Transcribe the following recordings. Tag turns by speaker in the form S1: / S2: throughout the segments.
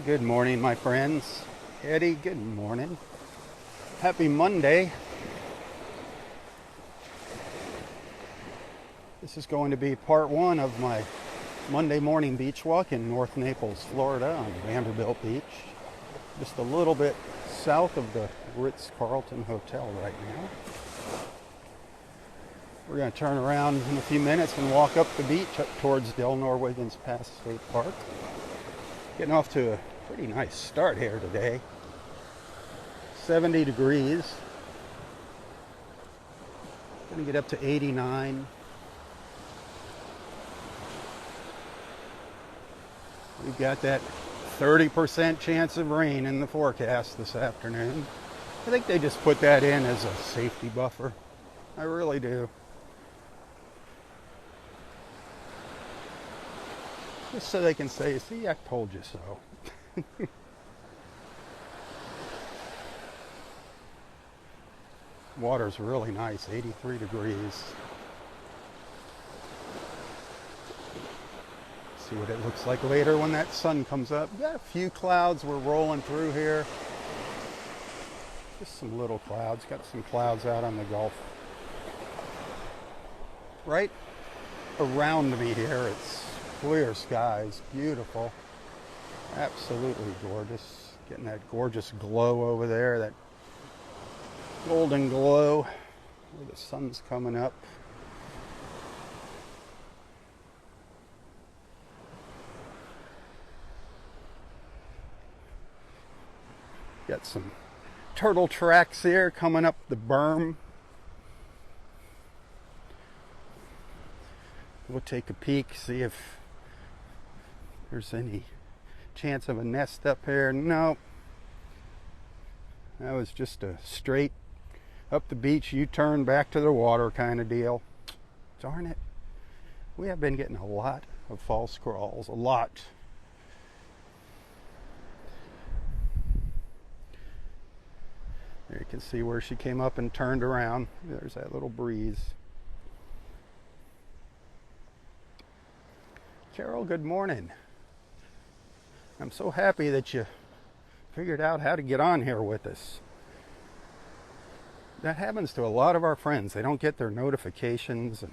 S1: Hey, good morning, my friends. Eddie, good morning. Happy Monday. This is going to be part one of my Monday morning beach walk in North Naples, Florida on Vanderbilt Beach. Just a little bit south of the Ritz-Carlton Hotel right now. We're going to turn around in a few minutes and walk up the beach up towards Del Norwiggins Pass State Park. Getting off to a pretty nice start here today. 70 degrees. Going to get up to 89. We've got that 30% chance of rain in the forecast this afternoon. I think they just put that in as a safety buffer. I really do. Just so they can say, see, I told you so. Water's really nice, 83 degrees. See what it looks like later when that sun comes up. Got a few clouds we're rolling through here. Just some little clouds. Got some clouds out on the Gulf. Right around me here, it's clear skies, beautiful, absolutely gorgeous. Getting that gorgeous glow over there, that golden glow where the sun's coming up. Got some turtle tracks here coming up the berm. We'll take a peek, see if there's any chance of a nest up here. No. That was just a straight up the beach, U-turn back to the water kind of deal. Darn it. We have been getting a lot of false crawls. A lot. There you can see where she came up and turned around. There's that little breeze. Carol, good morning. I'm so happy that you figured out how to get on here with us. That happens to a lot of our friends. They don't get their notifications, and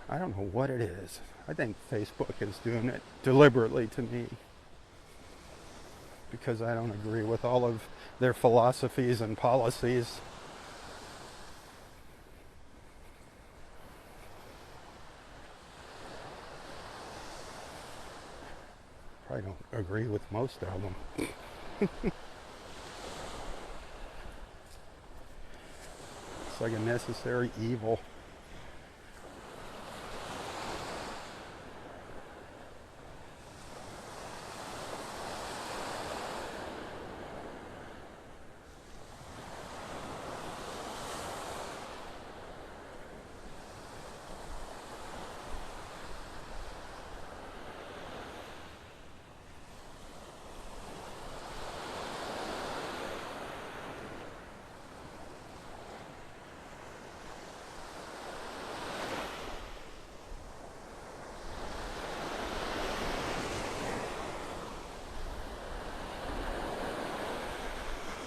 S1: I don't know what it is. I think Facebook is doing it deliberately to me because I don't agree with all of their philosophies and policies. I don't agree with most of them. It's like a necessary evil.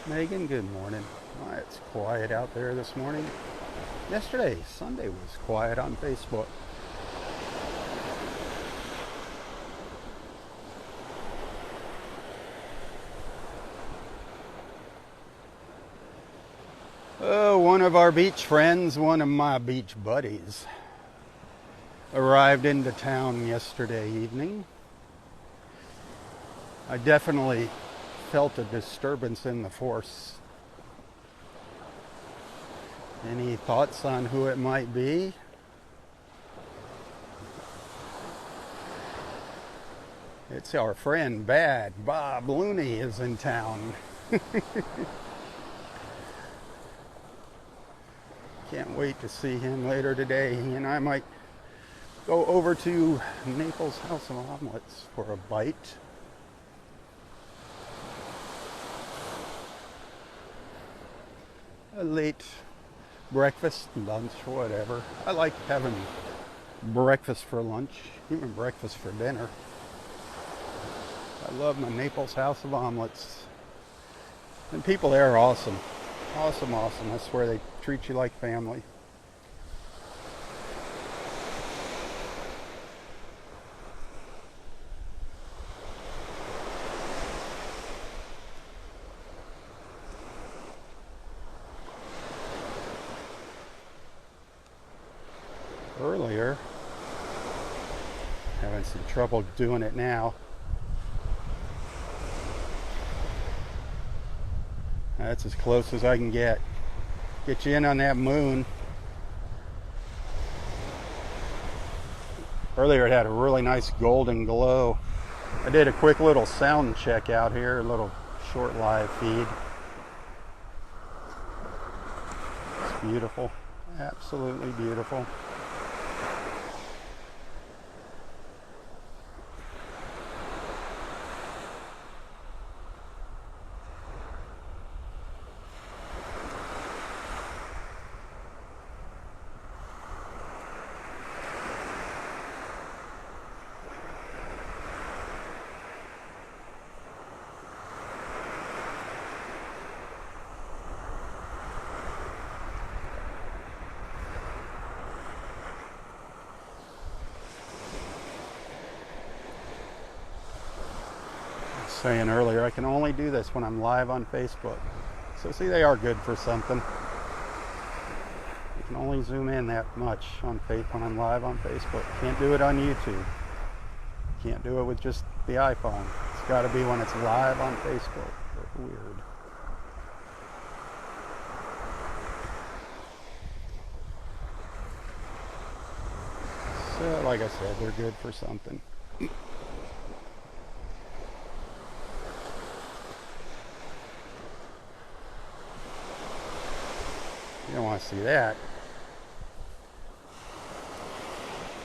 S1: Megan, good morning. Oh, it's quiet out there this morning. Yesterday, Sunday, was quiet on Facebook. Oh, one of our beach friends, one of my beach buddies, arrived into town yesterday evening. I definitely felt a disturbance in the force. Any thoughts on who it might be? It's our friend Bob Looney is in town. Can't wait to see him later today. He and I might go over to Naples House of Omelets for a bite. A late breakfast, lunch, whatever. I like having breakfast for lunch, even breakfast for dinner. I love my Naples House of Omelets. And people there are awesome. Awesome, awesome. I swear they treat you like family. Earlier, having some trouble doing it now. That's as close as I can get. Get you in on that moon. Earlier it had a really nice golden glow. I did a quick little sound check out here, a little short live feed. It's beautiful, absolutely beautiful. Saying earlier, I can only do this when I'm live on Facebook. So see, they are good for something. You can only zoom in that much on when I'm live on Facebook. Can't do it on YouTube. Can't do it with just the iPhone. It's got to be when it's live on Facebook. Weird. So, like I said, they're good for something. You don't want to see that.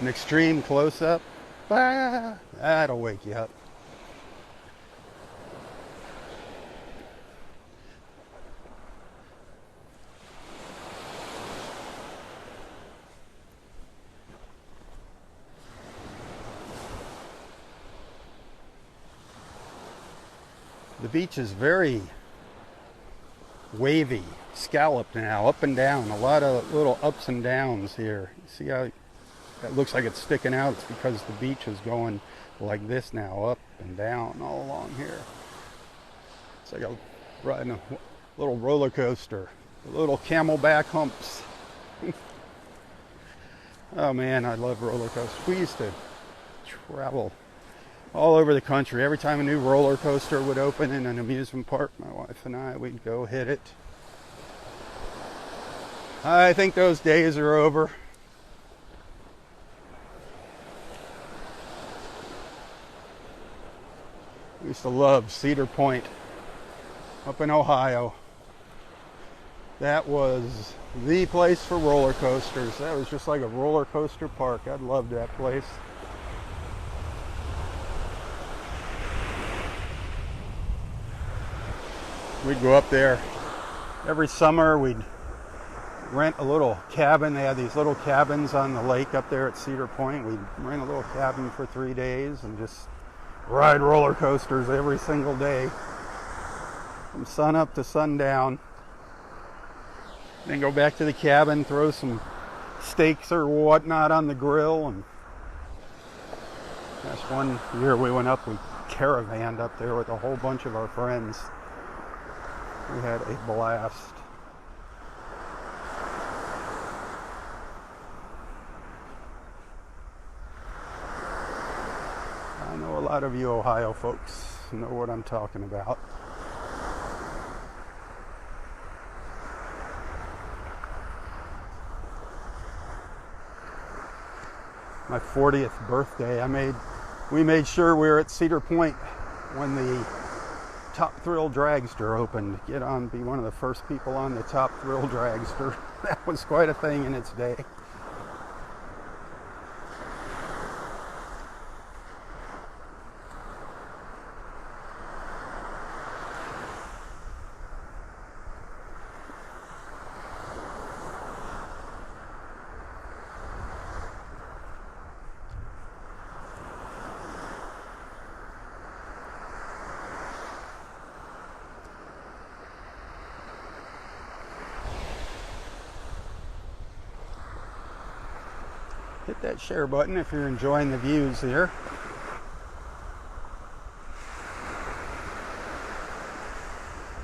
S1: An extreme close-up, that'll wake you up. The beach is very wavy, scalloped now, up and down, a lot of little ups and downs here. See how that looks like it's sticking out? It's because the beach is going like this now, up and down all along here. It's like riding a little roller coaster, little camelback humps. Oh man, I love roller coasters. We used to travel all over the country. Every time a new roller coaster would open in an amusement park, my wife and I, we'd go hit it. I think those days are over. We used to love Cedar Point up in Ohio. That was the place for roller coasters. That was just like a roller coaster park. I loved that place. We'd go up there every summer. We'd rent a little cabin. They had these little cabins on the lake up there at Cedar Point. We'd rent a little cabin for 3 days and just ride roller coasters every single day from sun up to sundown. Then go back to the cabin, throw some steaks or whatnot on the grill. And that's one year we went up, we caravanned up there with a whole bunch of our friends. We had a blast. I know a lot of you Ohio folks know what I'm talking about. My 40th birthday, we made sure we were at Cedar Point when the Top Thrill Dragster opened. Get on, be one of the first people on the Top Thrill Dragster. That was quite a thing in its day. hit that share button if you're enjoying the views here.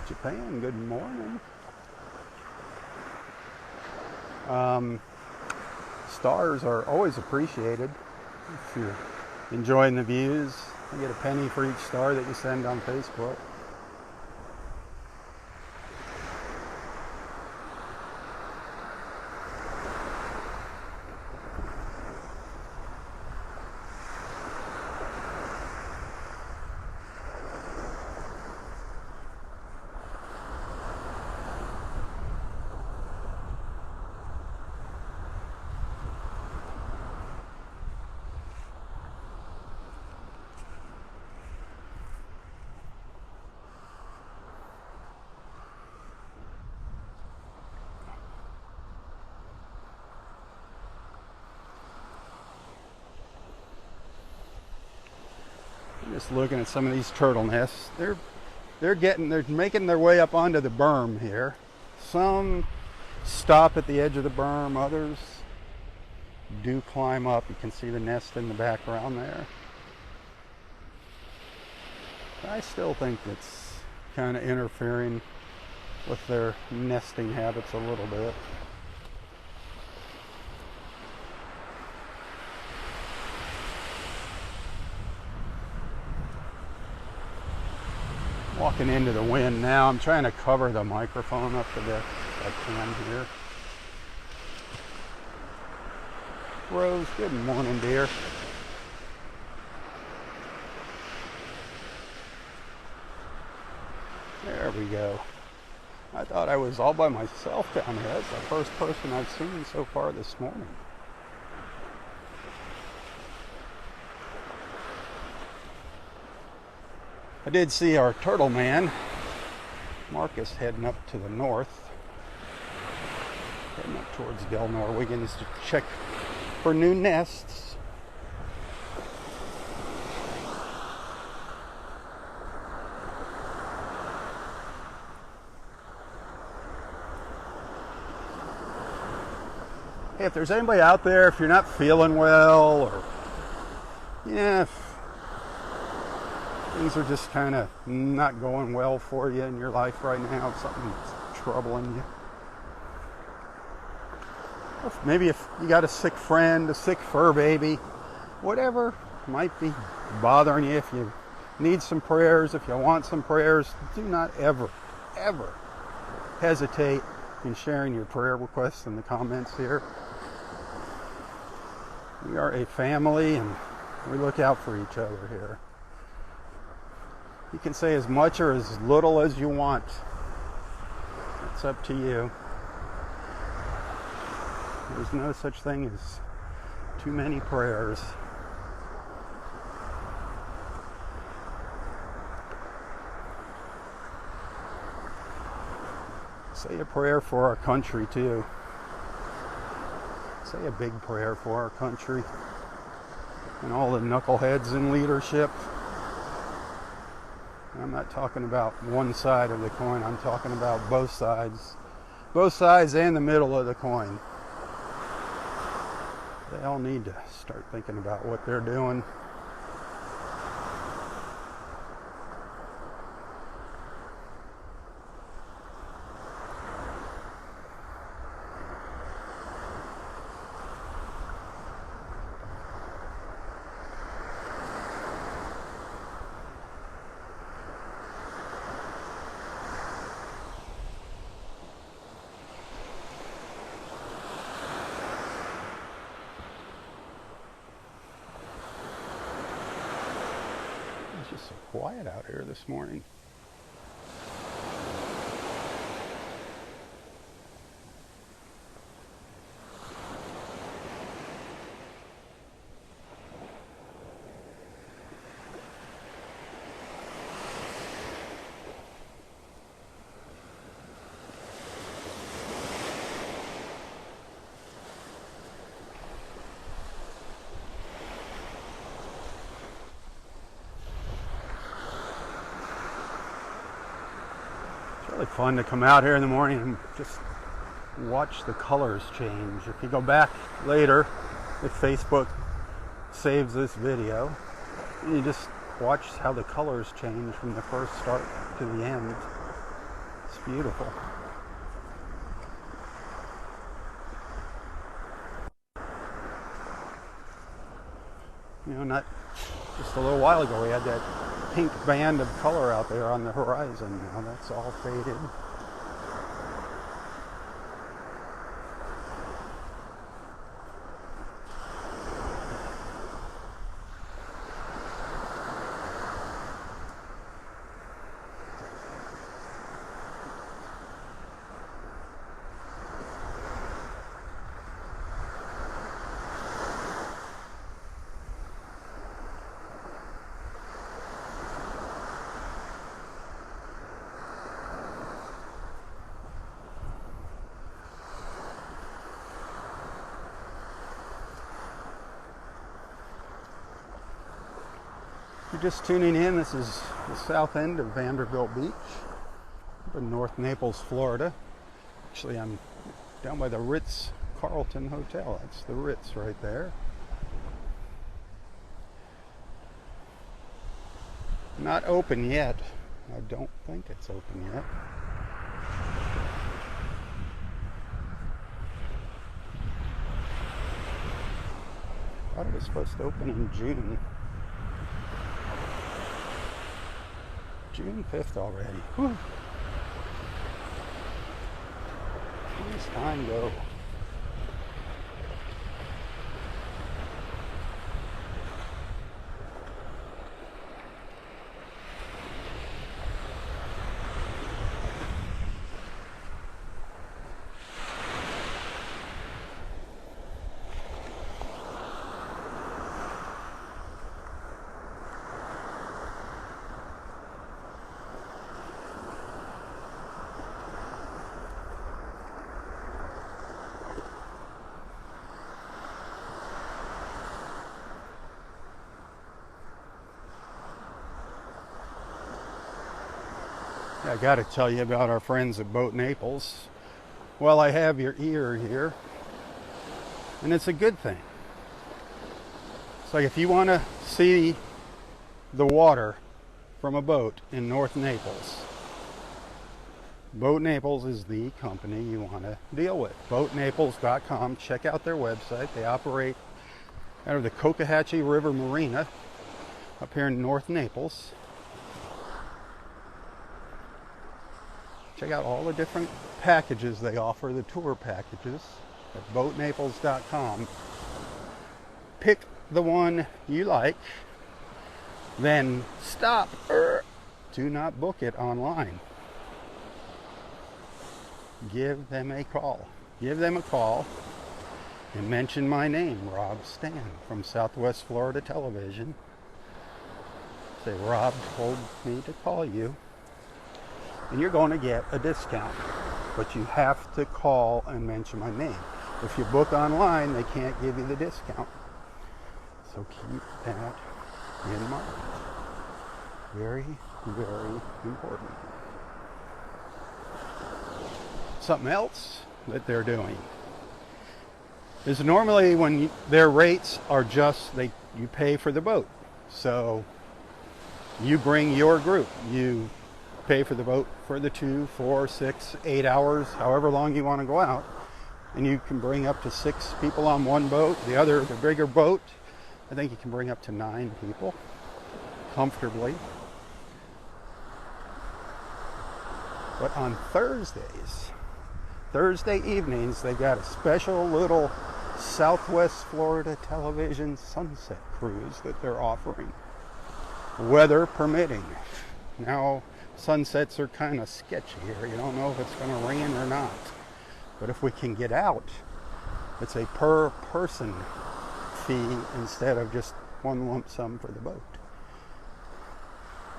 S1: Japan, good morning. Stars are always appreciated. If you're enjoying the views, I get a penny for each star that you send on Facebook. Just looking at some of these turtle nests. They're making their way up onto the berm here. Some stop at the edge of the berm, others do climb up. You can see the nest in the background there. I still think it's kind of interfering with their nesting habits a little bit. Walking into the wind now. I'm trying to cover the microphone up the best I can here. Rose, good morning, dear. There we go. I thought I was all by myself down here. That's the first person I've seen so far this morning. I did see our turtle man, Marcus, heading up to the north, heading up towards Del Norwegians to check for new nests. Hey, if there's anybody out there, if you're not feeling well, or if things are just kind of not going well for you in your life right now, something's troubling you. Maybe if you got a sick friend, a sick fur baby, whatever might be bothering you, if you need some prayers, if you want some prayers, do not ever, ever hesitate in sharing your prayer requests in the comments here. We are a family and we look out for each other here. You can say as much or as little as you want. It's up to you. There's no such thing as too many prayers. Say a prayer for our country too. Say a big prayer for our country and all the knuckleheads in leadership. I'm not talking about one side of the coin. I'm talking about both sides. Both sides and the middle of the coin. They all need to start thinking about what they're doing. It's just so quiet out here this morning. Really fun to come out here in the morning and just watch the colors change. If you go back later, if Facebook saves this video, you just watch how the colors change from the first start to the end. It's beautiful. You know, not just a little while ago we had that pink band of color out there on the horizon. Now that's all faded. If you're just tuning in, this is the south end of Vanderbilt Beach up in North Naples, Florida. Actually, I'm down by the Ritz-Carlton Hotel. That's the Ritz right there. Not open yet. I don't think it's open yet. I thought it was supposed to open in June. June 5th already. Whew. Where does time go? I got to tell you about our friends at Boat Naples. Well, I have your ear here, and it's a good thing. It's like if you want to see the water from a boat in North Naples, Boat Naples is the company you want to deal with. BoatNaples.com. Check out their website. They operate out of the Cocohatchee River Marina up here in North Naples. Check out all the different packages they offer, the tour packages at BoatNaples.com. Pick the one you like, then stop. Do not book it online. Give them a call. Give them a call and mention my name, Robb Stan from Southwest Florida Television. Say, Robb told me to call you. And you're going to get a discount, but you have to call and mention my name. If you book online, they can't give you the discount. So keep that in mind. Very, very important. Something else that they're doing is normally when their rates are just, you pay for the boat. So you bring your group. You pay for the boat for the 2, 4, 6, 8 hours, however long you want to go out. And you can bring up to 6 people on one boat. The bigger boat, I think you can bring up to 9 people comfortably. But on Thursday evenings, they've got a special little Southwest Florida Television sunset cruise that they're offering, weather permitting. Now, sunsets are kind of sketchy here. You don't know if it's going to rain or not. But if we can get out, it's a per person fee instead of just one lump sum for the boat.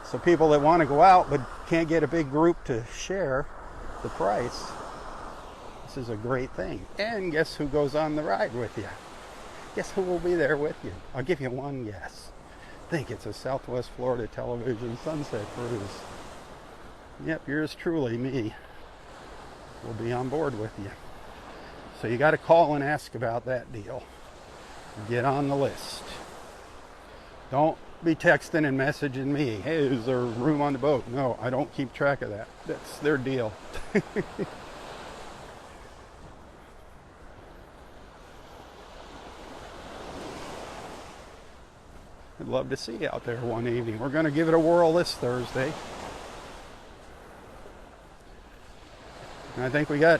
S1: So people that want to go out but can't get a big group to share the price, this is a great thing. And guess who goes on the ride with you? Guess who will be there with you? I'll give you one guess. I think it's a Southwest Florida Television sunset cruise. Yep, yours truly, me, will be on board with you. So you got to call and ask about that deal. get on the list. Don't be texting and messaging me, hey, is there room on the boat? No, I don't keep track of that. That's their deal. I'd love to see you out there one evening. We're going to give it a whirl this Thursday. And I think we got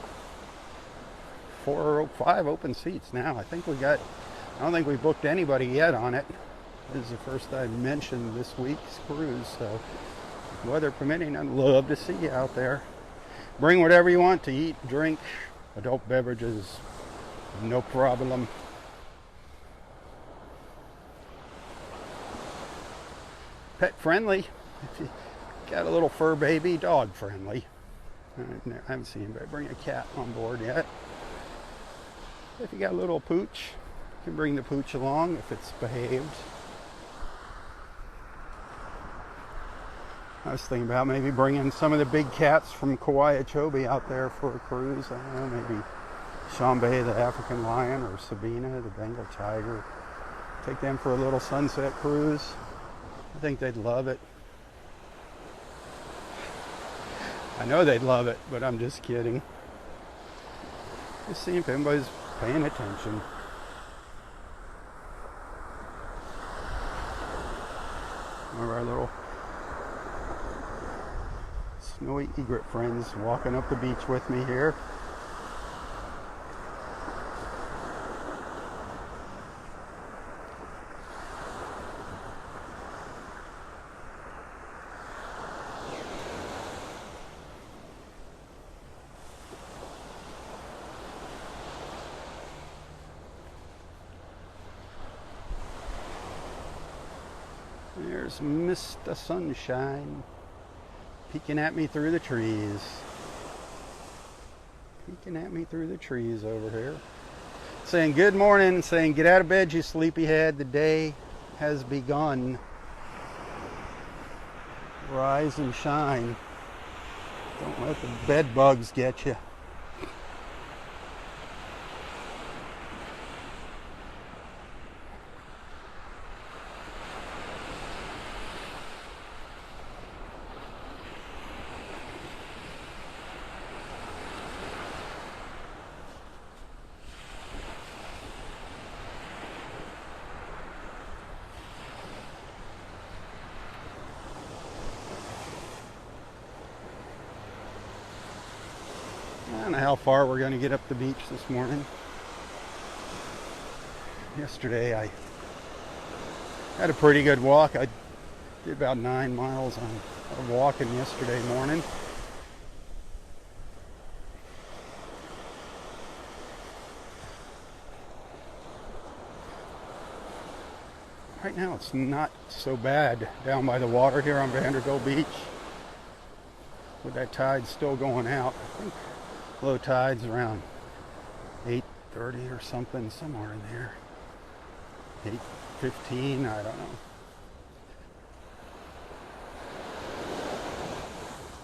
S1: 4 or 5 open seats now. I don't think we booked anybody yet on it. This is the first I mentioned this week's cruise, so weather permitting, I'd love to see you out there. Bring whatever you want to eat, drink, adult beverages, no problem. Pet friendly. If you got a little fur baby, dog friendly. I haven't seen anybody bring a cat on board yet. If you got a little pooch, you can bring the pooch along if it's behaved. I was thinking about maybe bringing some of the big cats from Kauai Chobe out there for a cruise. I don't know, maybe Shambay, the African lion, or Sabina, the Bengal tiger. Take them for a little sunset cruise. I think they'd love it. I know they'd love it, but I'm just kidding. Just seeing if anybody's paying attention. One of our little snowy egret friends walking up the beach with me here. There's Mr. Sunshine peeking at me through the trees. Peeking at me through the trees over here. Saying good morning, saying get out of bed, you sleepyhead. The day has begun. Rise and shine. Don't let the bed bugs get you. I don't know how far we're going to get up the beach this morning. Yesterday I had a pretty good walk. I did about 9 miles of walking yesterday morning. Right now it's not so bad down by the water here on Vanderbilt Beach. With that tide still going out. I think low tide's around 8:30 or something, somewhere in there. 8:15, I don't know.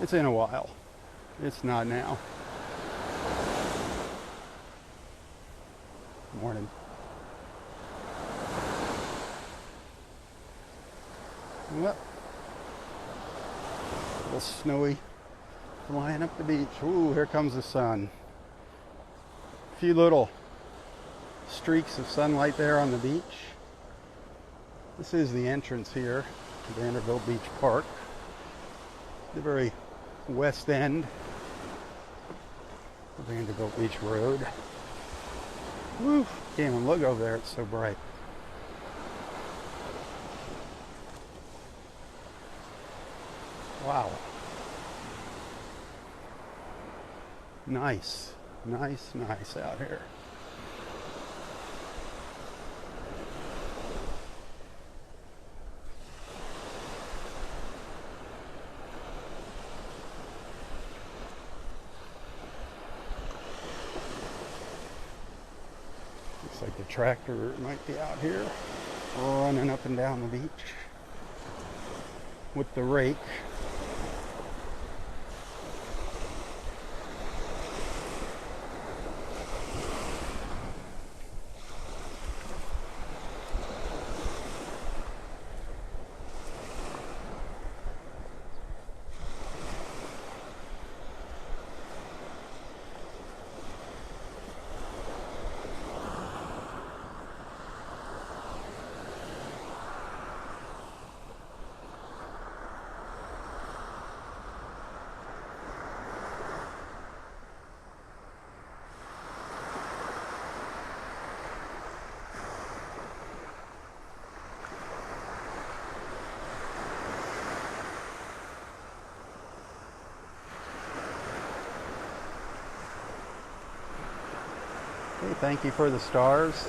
S1: It's in a while. It's not now. Morning. Well, a little snowy. Flying up the beach. Ooh, here comes the sun. A few little streaks of sunlight there on the beach. This is the entrance here to Vanderbilt Beach Park. The very west end of Vanderbilt Beach Road. Woo! Can't even look over there, it's so bright. Wow. Nice, nice, nice out here. Looks like the tractor might be out here running up and down the beach with the rake. Hey, thank you for the stars.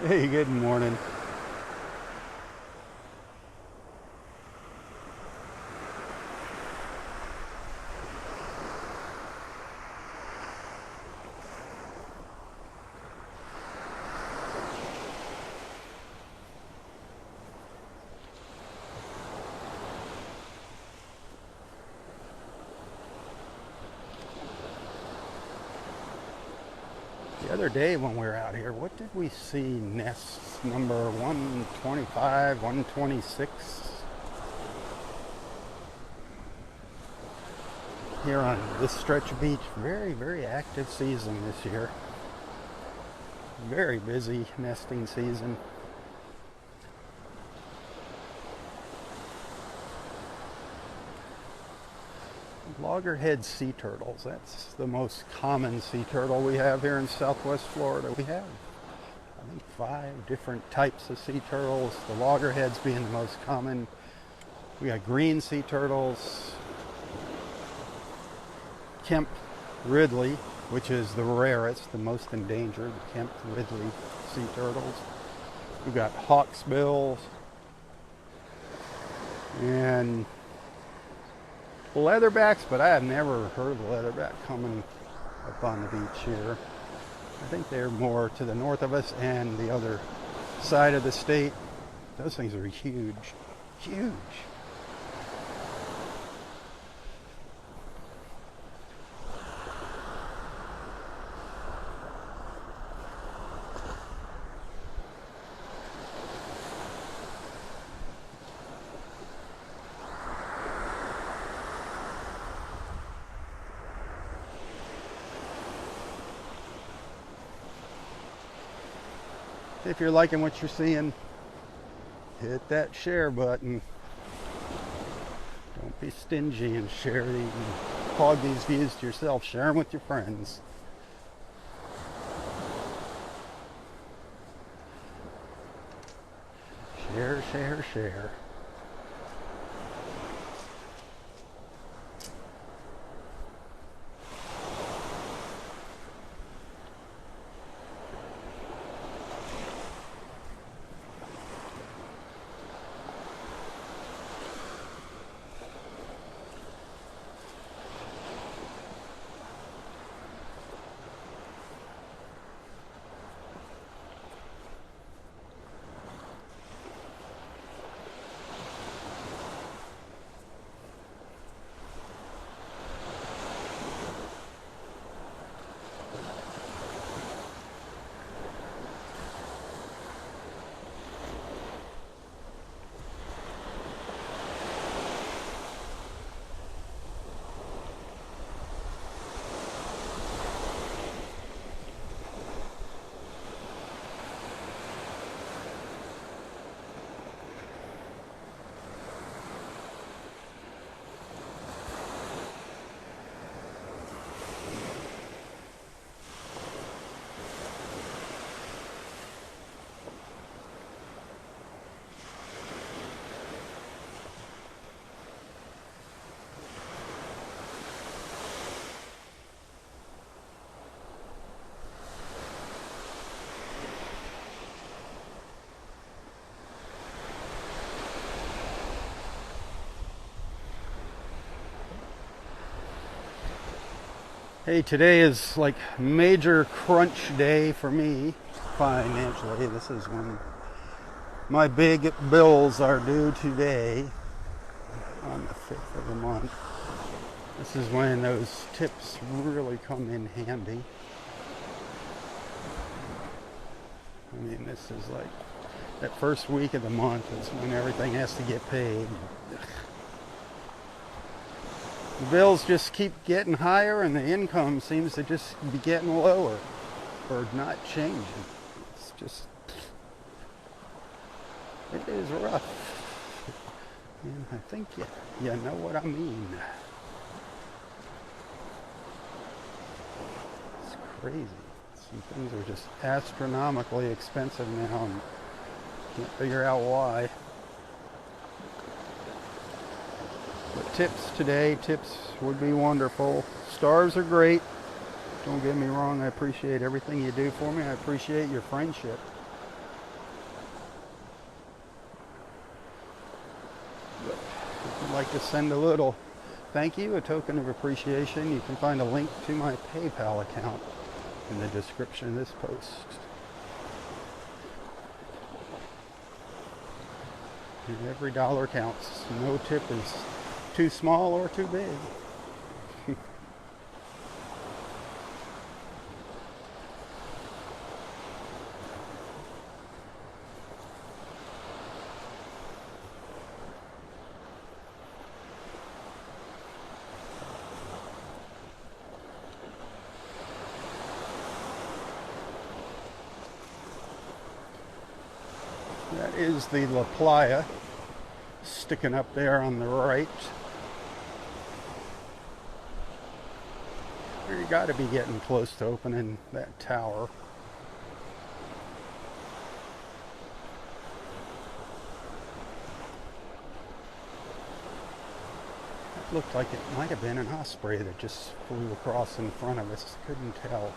S1: Hey, good morning. The other day when we were out here, what did we see? Nests number 125, 126 here on this stretch of beach. Very, very active season this year. Very busy nesting season. Loggerhead sea turtles. That's the most common sea turtle we have here in Southwest Florida. We have, I think, 5 different types of sea turtles. The loggerheads being the most common. We got green sea turtles, Kemp Ridley, which is the rarest, the most endangered, the Kemp Ridley sea turtles. We've got hawksbills and leatherbacks, but I have never heard of the leatherback coming up on the beach here. I think they're more to the north of us and the other side of the state. Those things are huge, huge. If you're liking what you're seeing, hit that share button. Don't be stingy and share these and hog these views to yourself. Share them with your friends. Share, share, share. Hey, today is like major crunch day for me financially. This is when my big bills are due today on the 5th of the month. This is when those tips really come in handy. I mean, this is like that first week of the month. It's when everything has to get paid. The bills just keep getting higher and the income seems to just be getting lower or not changing. It's just, it is rough. And I think you know what I mean. It's crazy. Some things are just astronomically expensive now. And Can't figure out why. But tips would be wonderful. Stars are great. Don't get me wrong, I appreciate everything you do for me. I appreciate your friendship. But if you'd like to send a little thank you, a token of appreciation, you can find a link to my PayPal account in the description of this post. And every dollar counts. No tip is too small or too big. That is the La Playa sticking up there on the right. You got to be getting close to opening that tower. It looked like it might have been an osprey that just flew across in front of us. Couldn't tell.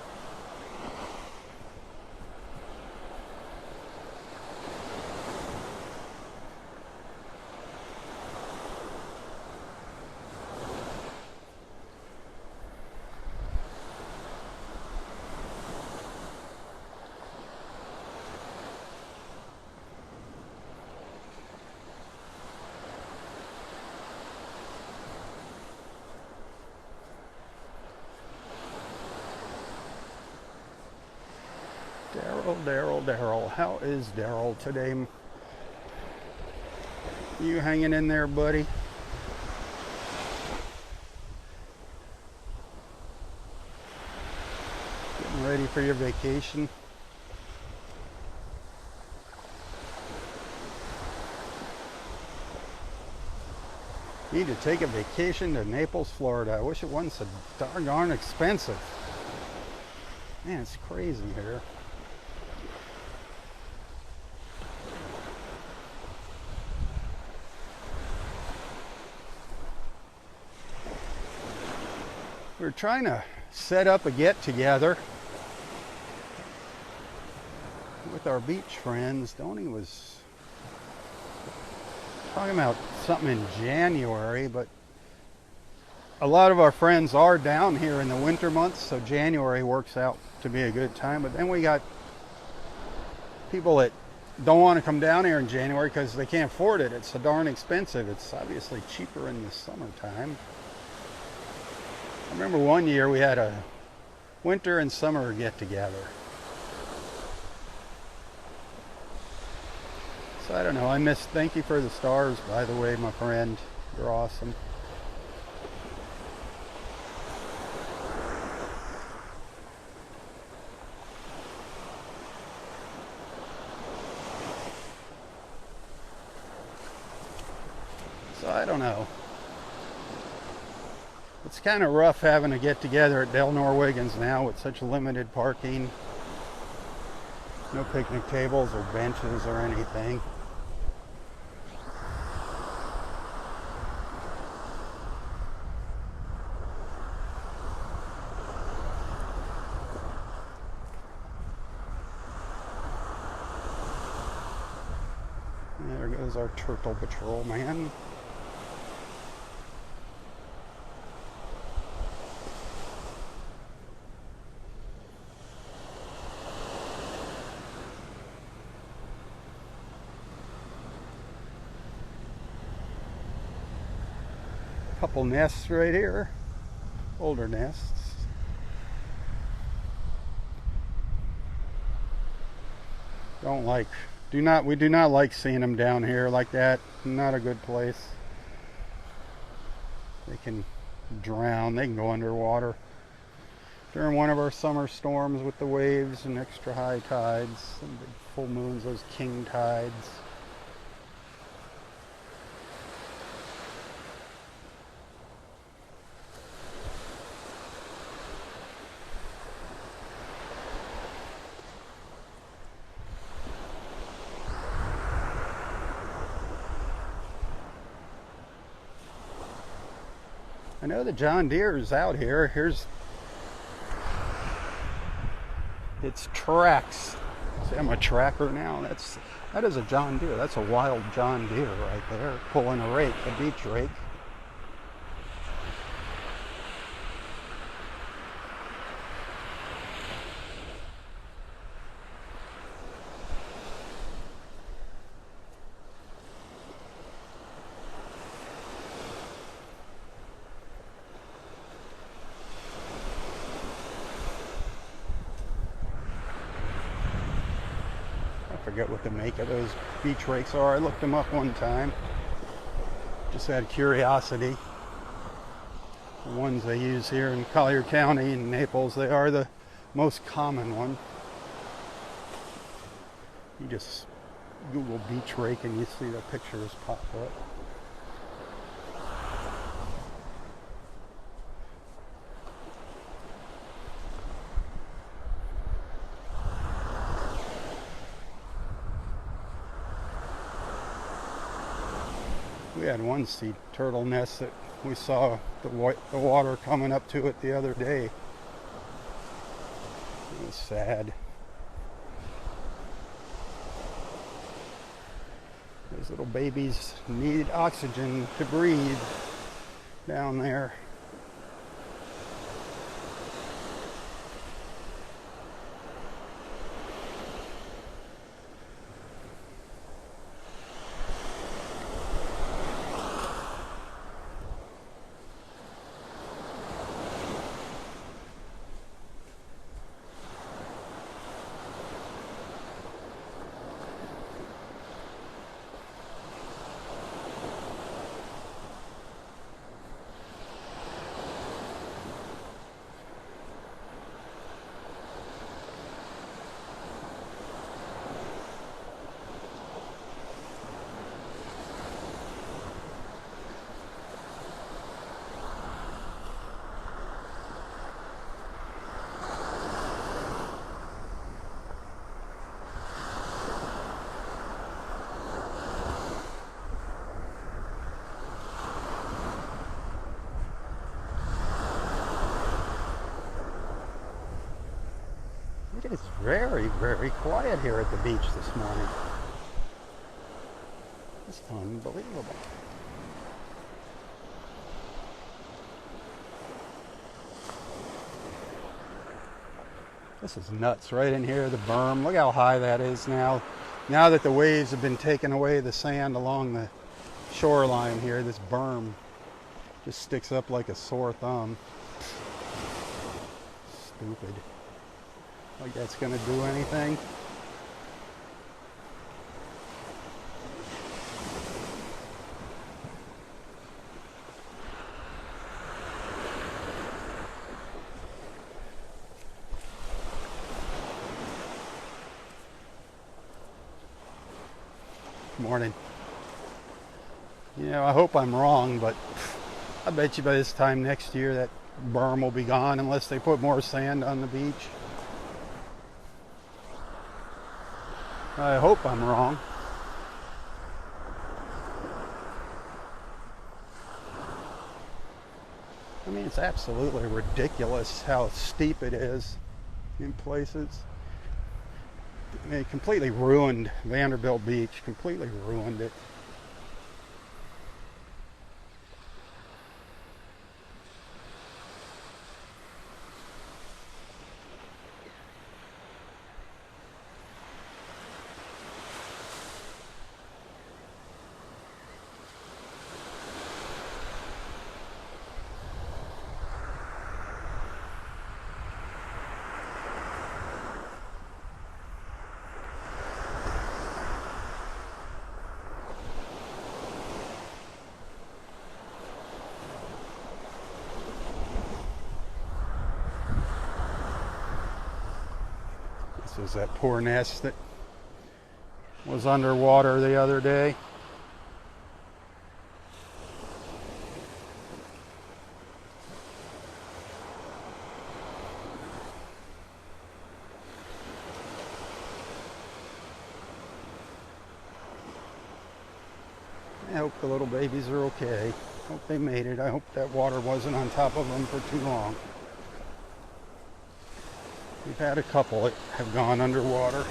S1: Daryl. How is Daryl today? You hanging in there, buddy? Getting ready for your vacation? Need to take a vacation to Naples, Florida. I wish it wasn't so darn expensive. Man, it's crazy here. We're trying to set up a get-together with our beach friends. Donnie was talking about something in January, but a lot of our friends are down here in the winter months, so January works out to be a good time. But then we got people that don't want to come down here in January because they can't afford it. It's so darn expensive. It's obviously cheaper in the summertime. I remember one year we had a winter and summer get-together. So I don't know. Thank you for the stars, by the way, my friend. You're awesome. So I don't know. It's kind of rough having to get together at Del Norwegians now with such limited parking. No picnic tables or benches or anything. There goes our turtle patrol man. Couple nests right here, older nests. We do not like seeing them down here like that. Not a good place. They can drown, they can go underwater during one of our summer storms with the waves and extra high tides, some big full moons, those king tides. I know the John Deere is out here. Here's its tracks. See, I'm a tracker now. That is a John Deere. That's a wild John Deere right there, pulling a rake, a beach rake. I forget what the make of those beach rakes are. I looked them up one time. Just out of curiosity. The ones they use here in Collier County and Naples, they are the most common one. You just Google beach rake and you see the pictures pop up. We had one sea turtle nest that we saw the water coming up to it the other day. It was sad. Those little babies need oxygen to breathe down there. It is very, very quiet here at the beach this morning. It's unbelievable. This is nuts right in here, the berm. Look how high that is now. Now that the waves have been taking away the sand along the shoreline here, this berm just sticks up like a sore thumb. Stupid. Like that's gonna do anything. Morning. You know, I hope I'm wrong, but I bet you by this time next year that berm will be gone unless they put more sand on the beach. I hope I'm wrong. I mean, it's absolutely ridiculous how steep it is in places. I mean, it completely ruined Vanderbilt Beach, completely ruined it. This is that poor nest that was underwater the other day. I hope the little babies are okay. Hope they made it. I hope that water wasn't on top of them for too long. We've had a couple that have gone underwater.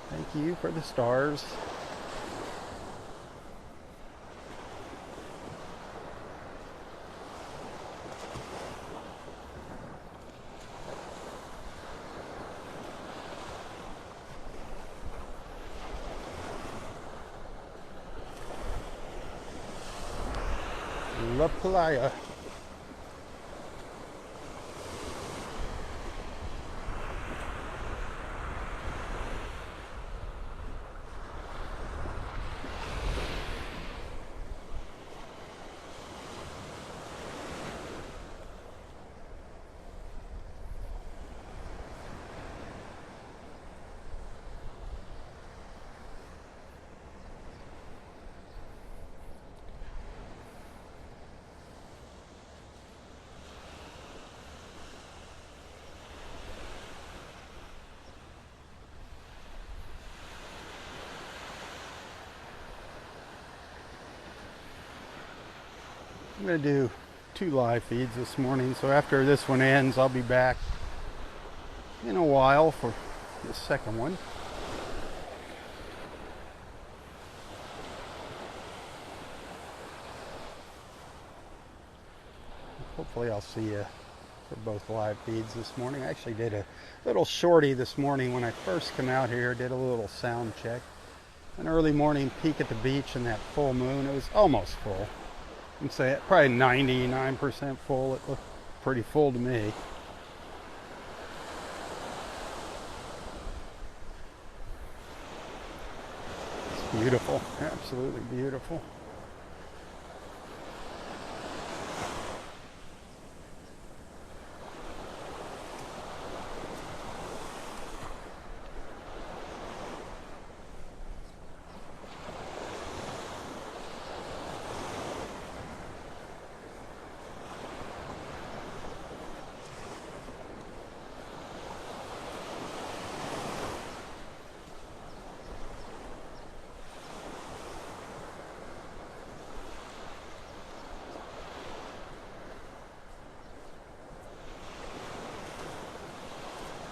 S1: Thank you for the stars. La Playa. I'm going to do 2 live feeds this morning, so after this one ends, I'll be back in a while for the second one. Hopefully I'll see you for both live feeds this morning. I actually did a little shorty this morning when I first come out here, did a little sound check. An early morning peek at the beach and that full moon. It was almost full. I'd say it probably 99% full. It looked pretty full to me. It's beautiful, absolutely beautiful.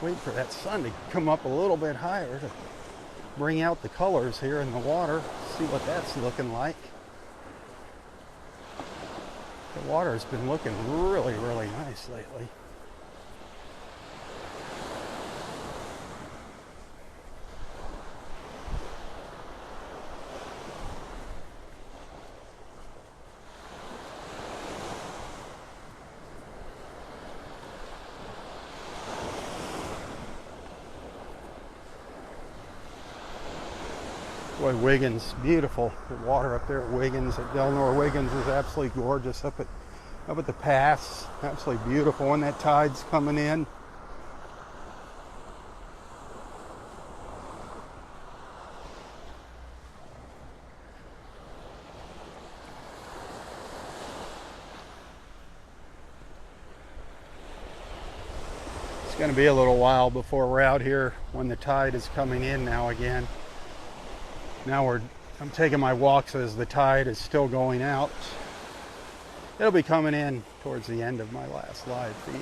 S1: Wait for that sun to come up a little bit higher to bring out the colors here in the water. See what that's looking like. The water's been looking really, really nice lately. Boy, Wiggins, beautiful. The water up there at Wiggins, at Delnor Wiggins, is absolutely gorgeous up at Up at the pass, absolutely beautiful when that tide's coming in. It's going to be a little while before we're out here when the tide is coming in now again. I'm taking my walks as the tide is still going out. It'll be coming in towards the end of my last live feed.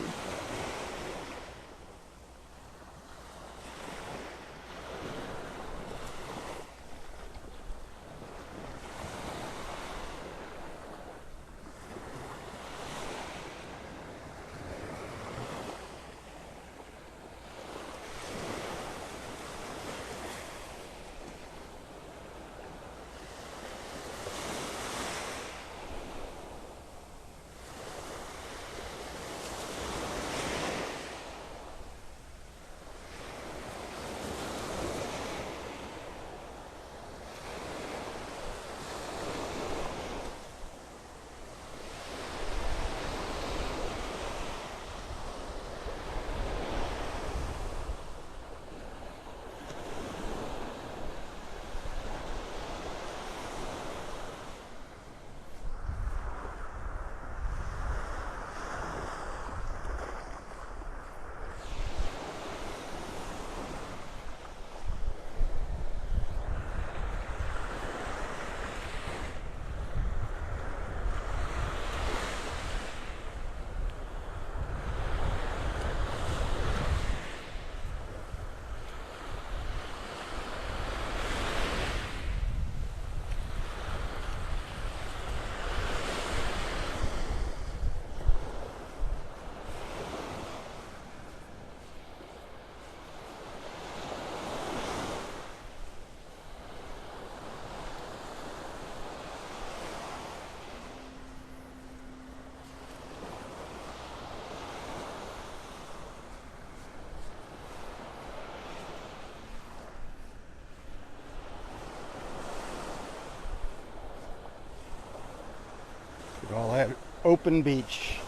S1: All that open beach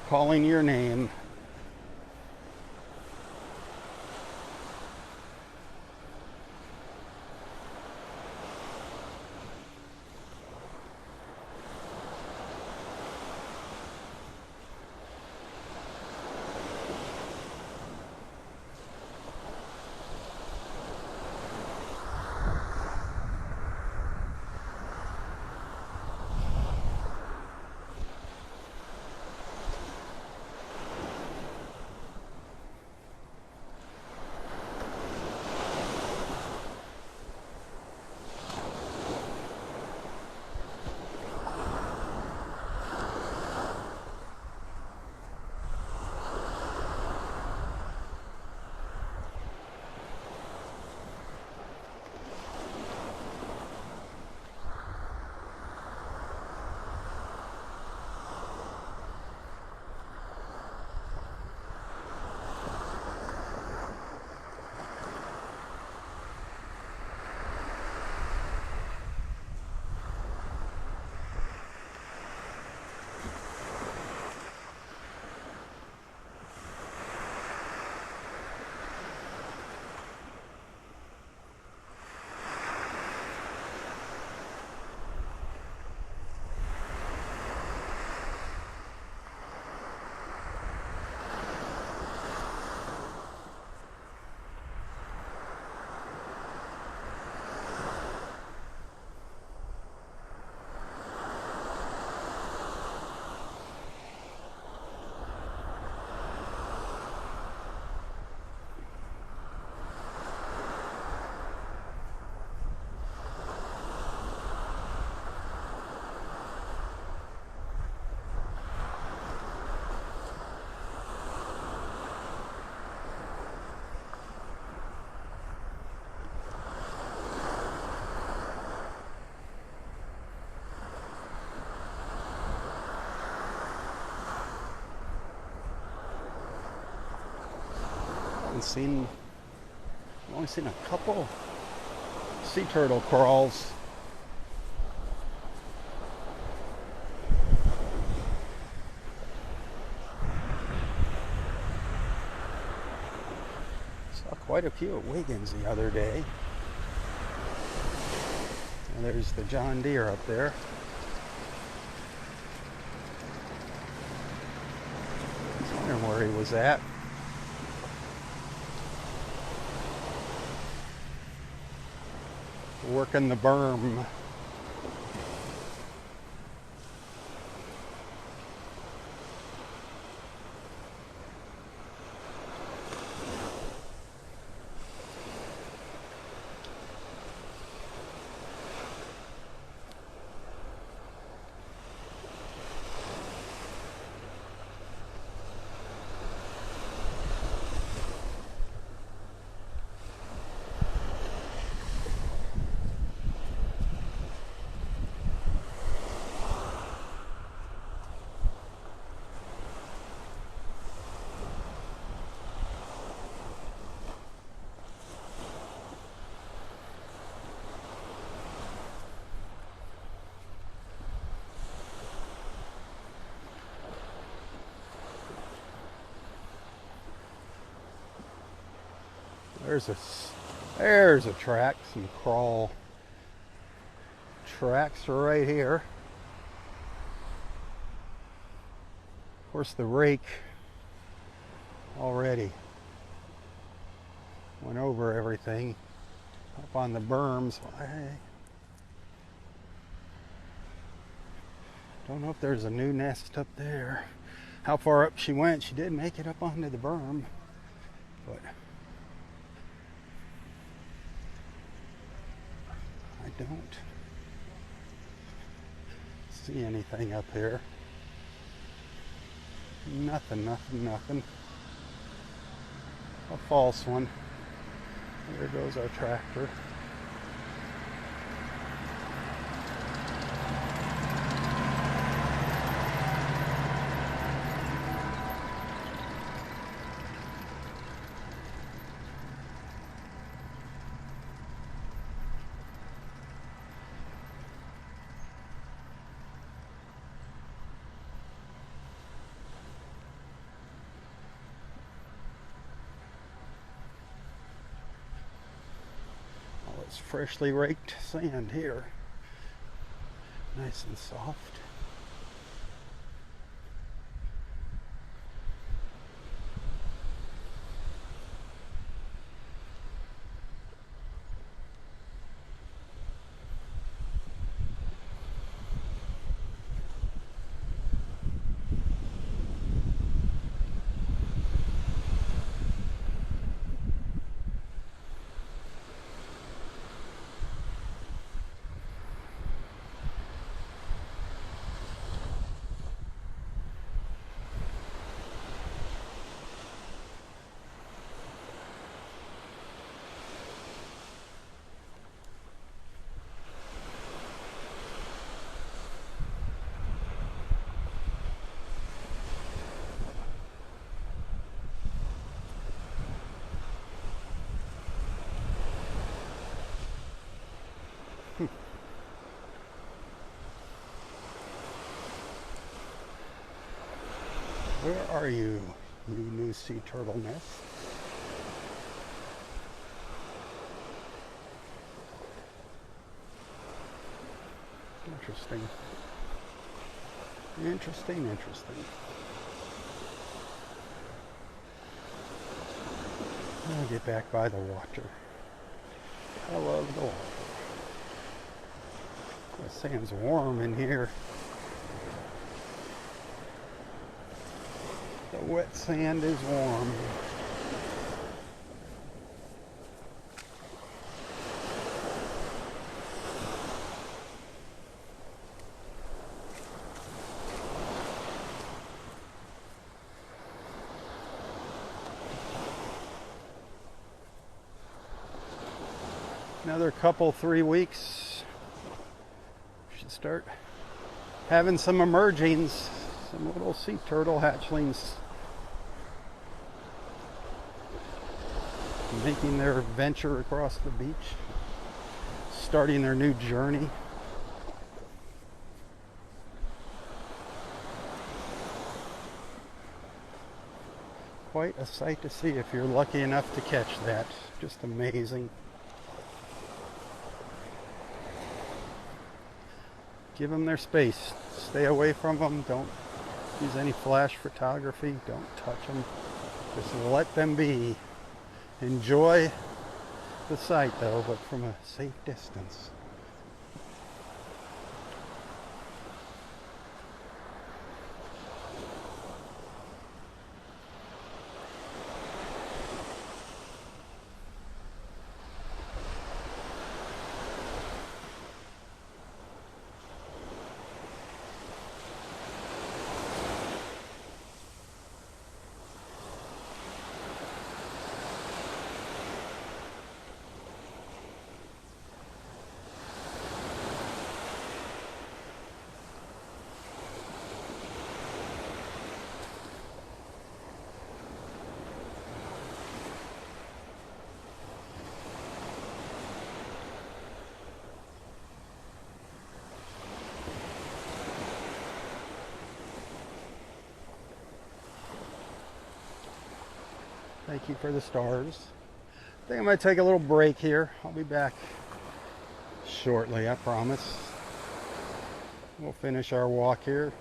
S1: calling your name. I've only seen a couple sea turtle crawls. quite a few at Wiggins the other day. And there's the John Deere up there. I was wondering where he was at. Working the berm. There's a track, some crawl tracks are right here. Of course, the rake already went over everything up on the berms. I don't know if there's a new nest up there. How far up she went, she did make it up onto the berm, but I don't see anything up here. Nothing. A false one. There goes our tractor. It's freshly raked sand here. Nice and soft. Where are you, you new sea turtle nest? Interesting. I'll get back by the water. I love the water. The sand's warm in here. The wet sand is warm. Another couple, 3 weeks, should start having some emergings, some little sea turtle hatchlings making their venture across the beach, starting their new journey. quite a sight to see if you're lucky enough to catch that. Just amazing. Give them their space. Stay away from them. Don't use any flash photography. Don't touch them. Just let them be. Enjoy the sight though, but from a safe distance. Thank you for the stars. I think I might take a little break here. I'll be back shortly, I promise. We'll finish our walk here.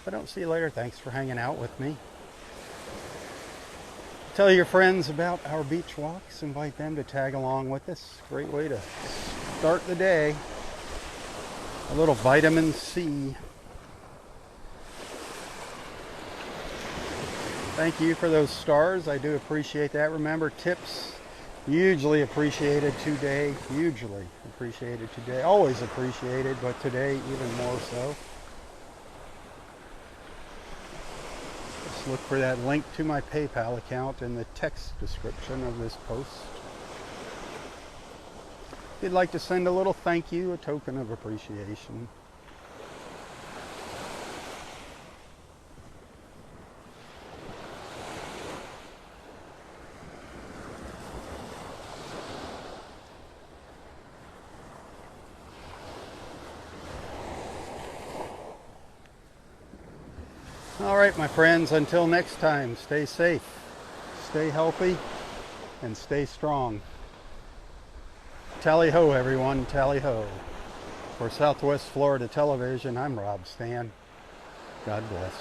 S1: If I don't see you later, thanks for hanging out with me. Tell your friends about our beach walks. Invite them to tag along with us. Great way to start the day. A little vitamin C. Thank you for those stars. I do appreciate that. Remember, tips hugely appreciated today. Hugely appreciated today. Always appreciated, but today even more so. Just look for that link to my PayPal account in the text description of this post. If you'd like to send a little thank you, a token of appreciation. All right, my friends, until next time, stay safe, stay healthy, and stay strong. Tally ho, everyone, tally ho. For Southwest Florida Television, I'm Robb Stan. God bless.